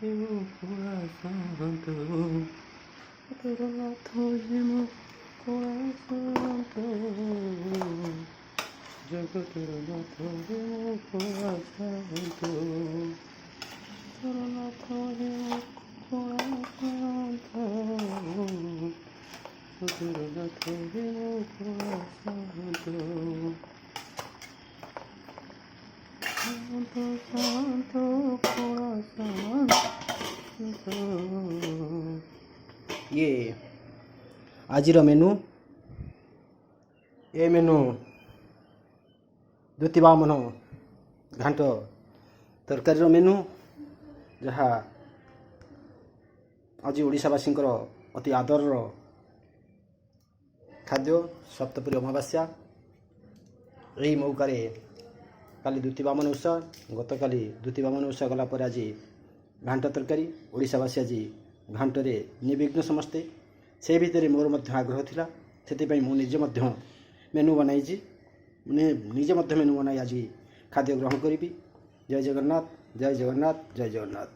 ହେଉ କଳା ସାନ୍ତ ତୋର ନାଥ ହେ ମୋ କଳା ସାନ୍ତ ଜଗତର ନାଥ ହେ ମୋ କଳା ସାନ୍ତ ତୋର ନାଥ ହେ ମୋ କଳା ସାନ୍ତ ତୋର ନାଥ ହେ ମୋ କଳା ସାନ୍ତ शांत शांत थोड़ा शांत। ये आजिर मेनू ए मेनू द्वितीय बामन घाट तरकारी मेनू जहाँ आज ओडिशावासी अति आदर खाद्य सप्तपुरी अमावास्या यही मौका काली द्वितीय बामन उत्सव गतकाली द्वितीय बामन उत्सव गलापर आज घांट तरकारी ओडिशावासी आज घांटरे निर्विघ्न समस्ते से भितर मोर मध्य आग्रह थिला से मुझे मेनू बनाई निजे मेनू बनाई आज खाद्य ग्रहण करी। जय जगन्नाथ जय जगन्नाथ जय जगन्नाथ।